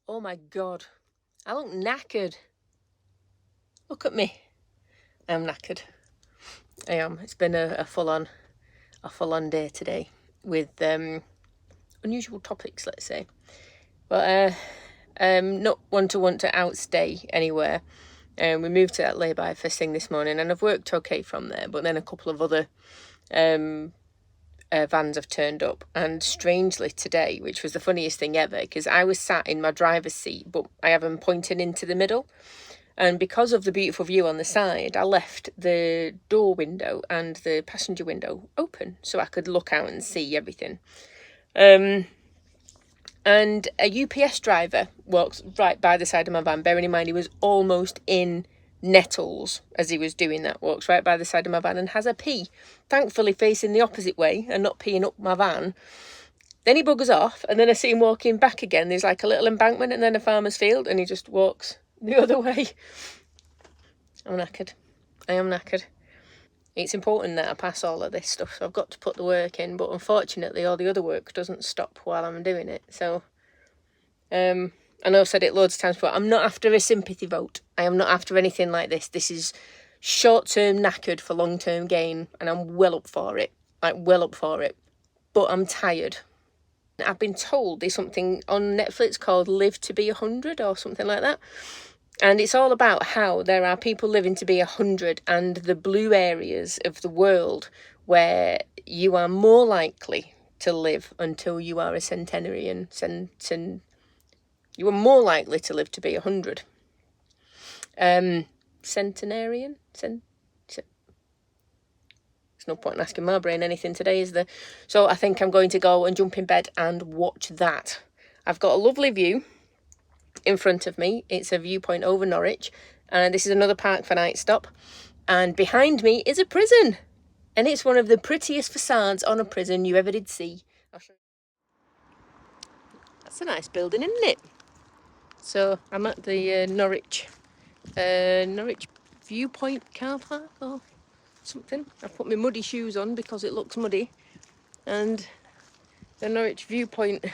Oh my God, I look knackered. Look at me. I am knackered. I am. It's been a full-on day today with unusual topics, let's say. But not one to want to outstay anywhere. We moved to that lay-by first thing this morning, and I've worked okay from there. But then a couple of other vans have turned up, and strangely today, which was the funniest thing ever, because I was sat in my driver's seat, but I have them pointing into the middle. And because of the beautiful view on the side, I left the door window and the passenger window open so I could look out and see everything. And a UPS driver walks right by the side of my van, bearing in mind he was almost in nettles as he was doing that, walks right by the side of my van and has a pee, thankfully facing the opposite way and not peeing up my van. Then he buggers off, and then I see him walking back again. There's like a little embankment and then a farmer's field, and he just walks the other way. I'm knackered. I am knackered. It's important that I pass all of this stuff, so I've got to put the work in, but unfortunately all the other work doesn't stop while I'm doing it. So I know I've said it loads of times before, I'm not after a sympathy vote. I am not after anything like this. This is short-term knackered for long-term gain, and I'm well up for it. But I'm tired. I've been told there's something on Netflix called Live to be 100 or something like that. And it's all about how there are people living to be 100 and the blue areas of the world where you are more likely to live until you are a centenarian. You are more likely to live to be 100. Centenarian? There's no point in asking my brain anything today, is there? So I think I'm going to go and jump in bed and watch that. I've got a lovely view in front of me. It's a viewpoint over Norwich, and this is another park for night stop. And behind me is a prison, and it's one of the prettiest facades on a prison you ever did see. I'll show you. That's a nice building, isn't it? So I'm at the Norwich viewpoint car park or something. I've put my muddy shoes on because it looks muddy, and the Norwich viewpoint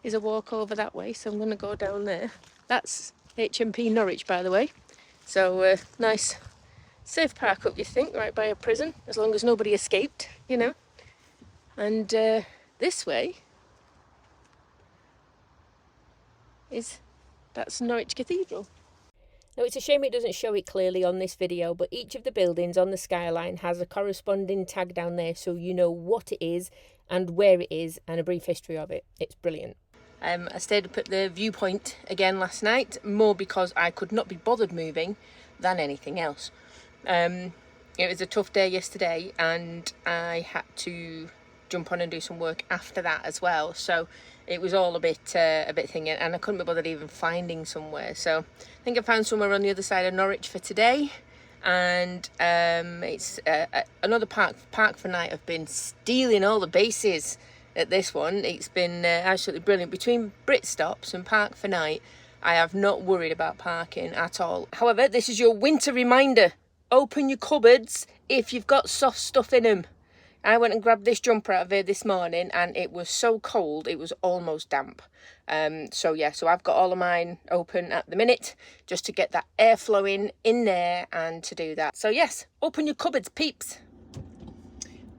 is a walk over that way, so I'm going to go down there. That's HMP Norwich, by the way. So nice safe park up, you think, right by a prison, as long as nobody escaped, you know. And this way that's Norwich Cathedral. Now, it's a shame it doesn't show it clearly on this video, but each of the buildings on the skyline has a corresponding tag down there, so you know what it is and where it is and a brief history of it. It's brilliant. I stayed up at the viewpoint again last night, more because I could not be bothered moving than anything else. It was a tough day yesterday, and I had to jump on and do some work after that as well, so it was all a bit thingy, and I couldn't be bothered even finding somewhere. So I think I found somewhere on the other side of Norwich for today, and it's another park for night. I've been stealing all the bases at this one. It's been absolutely brilliant. Between Brit stops and park for night, I have not worried about parking at all. However, this is your winter reminder. Open your cupboards if you've got soft stuff in them. I went and grabbed this jumper out of here this morning, and it was so cold it was almost damp. So I've got all of mine open at the minute just to get that air flowing in there and to do that. So yes, open your cupboards, peeps.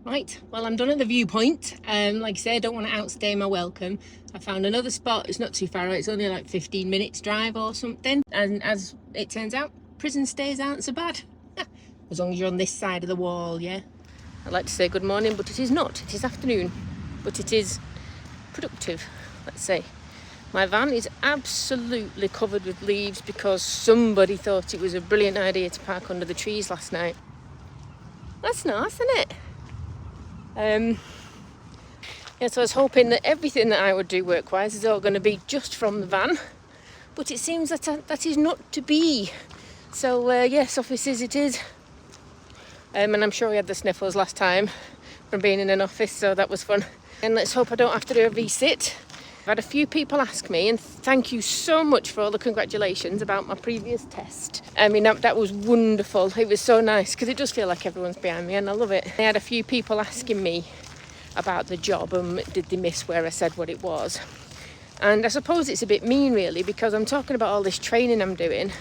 Right, well, I'm done at the viewpoint. Like I say, I don't want to outstay my welcome. I found another spot. It's not too far out. It's only like 15 minutes drive or something. And as it turns out, prison stays aren't so bad. As long as you're on this side of the wall, yeah. I'd like to say good morning, but it is not. It is afternoon, but it is productive, let's say. My van is absolutely covered with leaves because somebody thought it was a brilliant idea to park under the trees last night. That's nice, isn't it? So I was hoping that everything that I would do work-wise is all going to be just from the van, but it seems that that is not to be. So yes, offices it is. And I'm sure we had the sniffles last time from being in an office, so that was fun. And let's hope I don't have to do a V-sit. I've had a few people ask me, and thank you so much for all the congratulations about my previous test. I mean, that was wonderful. It was so nice, because it does feel like everyone's behind me, and I love it. I had a few people asking me about the job, and did they miss where I said what it was. And I suppose it's a bit mean really, because I'm talking about all this training I'm doing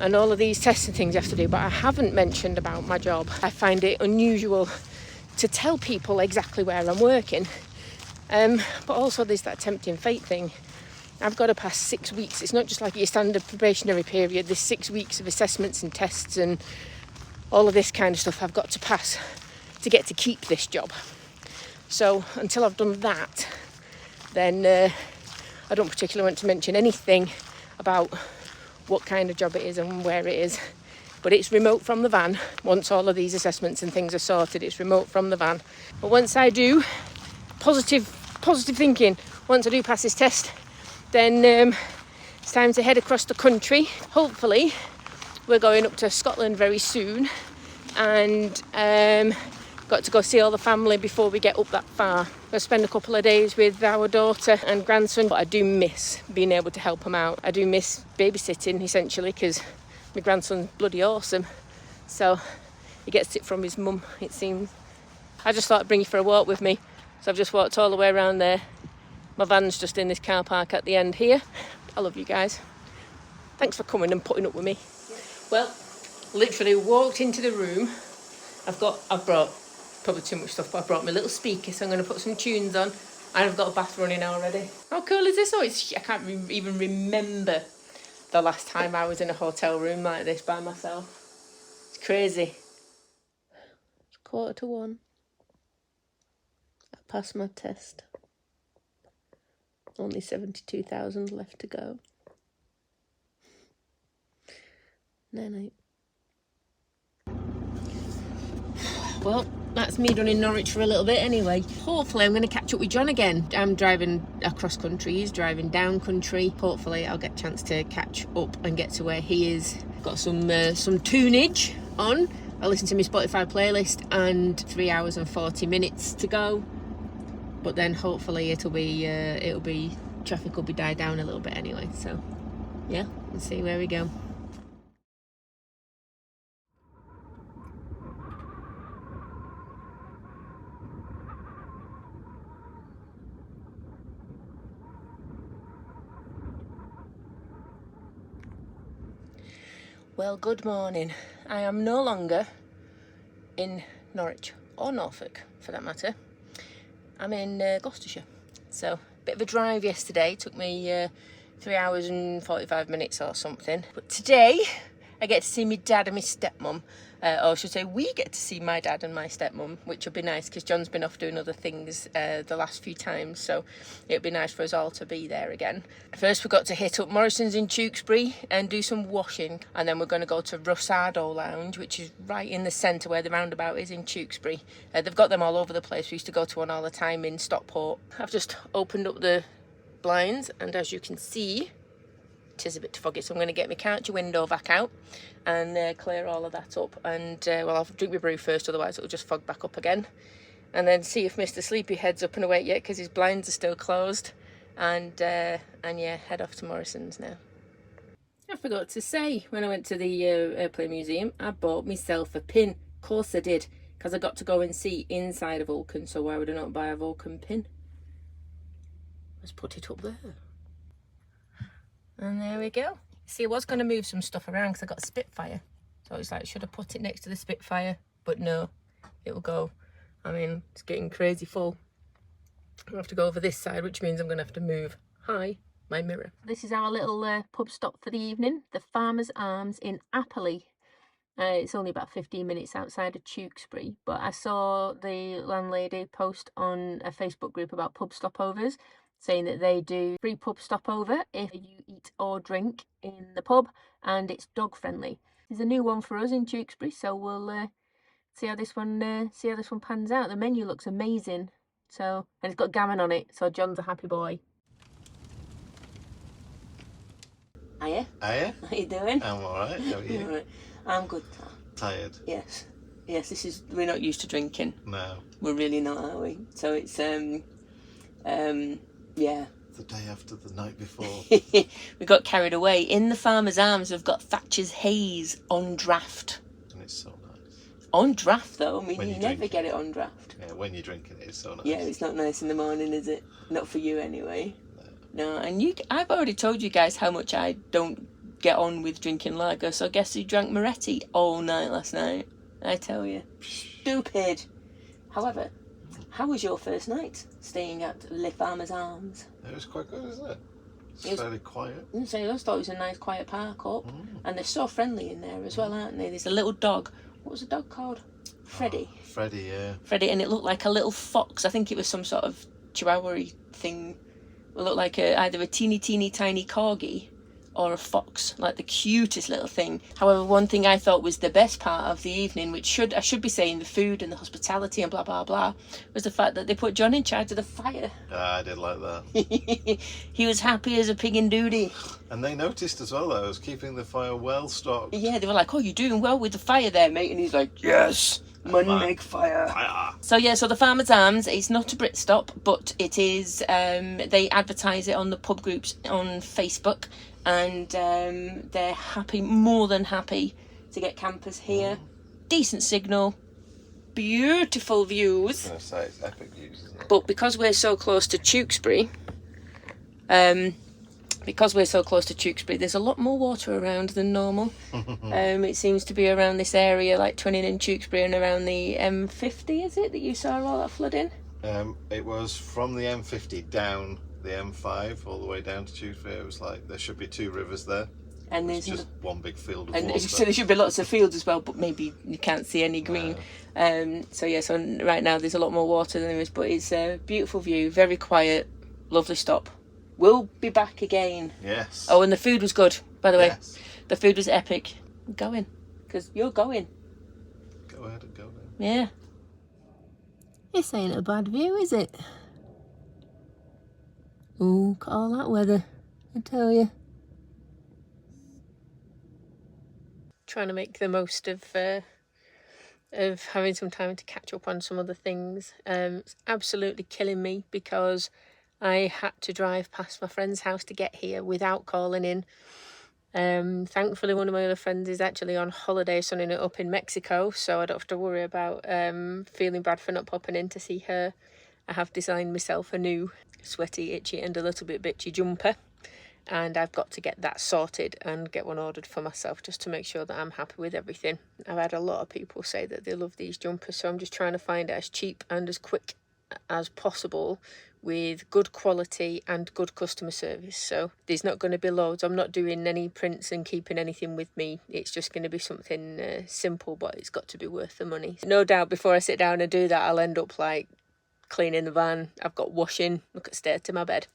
and all of these tests and things you have to do, but I haven't mentioned about my job. I find it unusual to tell people exactly where I'm working. But also there's that tempting fate thing. I've got to pass 6 weeks. It's not just like your standard probationary period. There's 6 weeks of assessments and tests and all of this kind of stuff I've got to pass to get to keep this job. So until I've done that, then I don't particularly want to mention anything about what kind of job it is and where it is. But it's remote from the van. Once all of these assessments and things are sorted, it's remote from the van. But once I do, positive thinking, once I do pass this test, then it's time to head across the country. Hopefully we're going up to Scotland very soon, and got to go see all the family before we get up that far. We'll spend a couple of days with our daughter and grandson, but I do miss being able to help them out. I do miss babysitting essentially, because my grandson's bloody awesome, so he gets it from his mum, it seems. I just thought I'd bring you for a walk with me, so I've just walked all the way around there. My van's just in this car park at the end here. I love you guys. Thanks for coming and putting up with me. Well, literally walked into the room. I've brought probably too much stuff, but I brought my little speaker, so I'm going to put some tunes on, and I've got a bath running already. How cool is this? I can't even remember the last time I was in a hotel room like this by myself. It's crazy. It's 1:45. I passed my test. Only 72,000 left to go. Night. Well, that's me done in Norwich for a little bit anyway. Hopefully I'm going to catch up with John again. I'm driving across country, he's driving down country. Hopefully I'll get a chance to catch up and get to where he is. Got some tunage on. I'll listen to my Spotify playlist, and 3 hours and 40 minutes to go. But then hopefully traffic will be died down a little bit anyway. So yeah, let's see where we go. Well, good morning. I am no longer in Norwich or Norfolk for that matter. I'm in Gloucestershire. So a bit of a drive yesterday. Took me 3 hours and 45 minutes or something. But today I get to see my dad and my stepmum. Or I should say we get to see my dad and my stepmum, which will be nice because John's been off doing other things the last few times, so it'll be nice for us all to be there again. First we've got to hit up Morrison's in Tewkesbury and do some washing, and then we're going to go to Rosado Lounge, which is right in the centre where the roundabout is in Tewkesbury. They've got them all over the place. We used to go to one all the time in Stockport. I've just opened up the blinds, and as you can see, it is a bit foggy, so I'm going to get my couch window back out and clear all of that up. And well, I'll drink my brew first, otherwise it'll just fog back up again. And then see if Mr. Sleepyhead's up and awake yet, because his blinds are still closed. And yeah, head off to Morrison's now. I forgot to say, when I went to the airplane museum, I bought myself a pin. Of course I did, because I got to go and see inside a Vulcan, so why would I not buy a Vulcan pin? Let's put it up there. And there we go. See, I was going to move some stuff around because I got a Spitfire. So it's like, should I put it next to the Spitfire? But no, it will go. I mean, it's getting crazy full. I'll have to go over this side, which means I'm going to have to move my mirror. This is our little pub stop for the evening. The Farmer's Arms in Appley. It's only about 15 minutes outside of Tewkesbury, but I saw the landlady post on a Facebook group about pub stopovers, saying that they do free pub stopover if you eat or drink in the pub, and it's dog friendly. There's a new one for us in Tewkesbury, so we'll see how this one pans out. The menu looks amazing, and it's got gammon on it, so John's a happy boy. Hiya. Hiya. How you doing? I'm alright, how are you? All right. I'm good. Tired? Yes, we're not used to drinking. No. We're really not, are we? So it's yeah. The day after the night before. We got carried away. In the Farmer's Arms, we've got Thatcher's Haze on draft. And it's so nice. On draft, though. I mean, When you you never drink get it on draft. Yeah, when you're drinking it, it's so nice. Yeah, it's not nice in the morning, is it? Not for you, anyway. No. No, and I've already told you guys how much I don't get on with drinking lager, so guess who drank Moretti all night last night? I tell you. Stupid. However, how was your first night staying at Le Farmer's Arms? It was quite good, isn't it? It's fairly quiet. I just thought it was a nice quiet park up. And they're so friendly in there as well, aren't they? There's a little dog. What was the dog called? Freddie. Freddie, yeah. Freddie, and it looked like a little fox. I think it was some sort of chihuahua thing. It looked like either a teeny tiny corgi or a fox, like the cutest little thing. However, one thing I thought was the best part of the evening, which I should be saying the food and the hospitality and blah blah blah, was the fact that they put John in charge of the fire. I did like that. He was happy as a pig in duty. And they noticed as well that I was keeping the fire well stocked. Yeah, they were like, "Oh, you're doing well with the fire there, mate," and he's like, "Yes, money make fire." So yeah, so the Farmer's Arms, it's not a Brit stop, but it is. They advertise it on the pub groups on Facebook. And they're happy, more than happy, to get campers here. Decent signal, beautiful views. I was going to say, it's epic views, isn't it? But because we're so close to Tewkesbury, there's a lot more water around than normal. It seems to be around this area, like Twinning and Tewkesbury, and around the M50, is it, that you saw all that flooding? It was from the M50 down the M5 all the way down to Tewkesbury. It was like there should be two rivers there, and there's just one big field of and water. So there should be lots of fields as well, but maybe you can't see any green. So right now there's a lot more water than there is, but it's a beautiful view, very quiet, lovely stop. We'll be back again. Yes. Oh, and the food was good, by the way. Yes. The food was epic. I'm going, because you're going. Go ahead and go then. Yeah. This ain't a bad view, is it? Oh, look at all that weather, I tell you. Trying to make the most of having some time to catch up on some other things. It's absolutely killing me because I had to drive past my friend's house to get here without calling in. Thankfully, one of my other friends is actually on holiday, sunning it up in Mexico, so I don't have to worry about feeling bad for not popping in to see her. I have designed myself a new sweaty, itchy and a little bit bitchy jumper, and I've got to get that sorted and get one ordered for myself just to make sure that I'm happy with everything. I've had a lot of people say that they love these jumpers, so I'm just trying to find it as cheap and as quick as possible with good quality and good customer service. So there's not going to be loads. I'm not doing any prints and keeping anything with me. It's just going to be something simple, but it's got to be worth the money. No doubt before I sit down and do that, I'll end up like cleaning the van. I've got washing. Look at stairs to my bed.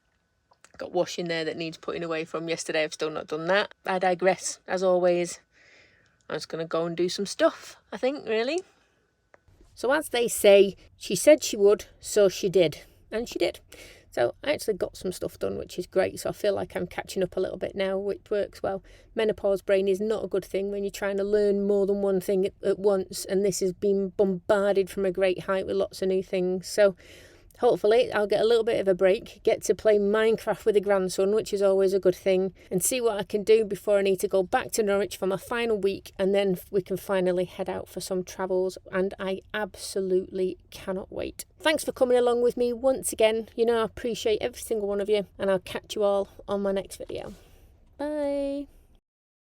I've got washing there that needs putting away from yesterday. I've still not done that. I digress, as always. I'm just going to go and do some stuff, I think, really. So as they say, she said she would, so she did. And she did. So I actually got some stuff done, which is great. So I feel like I'm catching up a little bit now, which works well. Menopause brain is not a good thing when you're trying to learn more than one thing at once. And this has been bombarded from a great height with lots of new things. So hopefully I'll get a little bit of a break, get to play Minecraft with the grandson, which is always a good thing, and see what I can do before I need to go back to Norwich for my final week, and then we can finally head out for some travels, and I absolutely cannot wait. Thanks for coming along with me once again. You know I appreciate every single one of you, and I'll catch you all on my next video. Bye.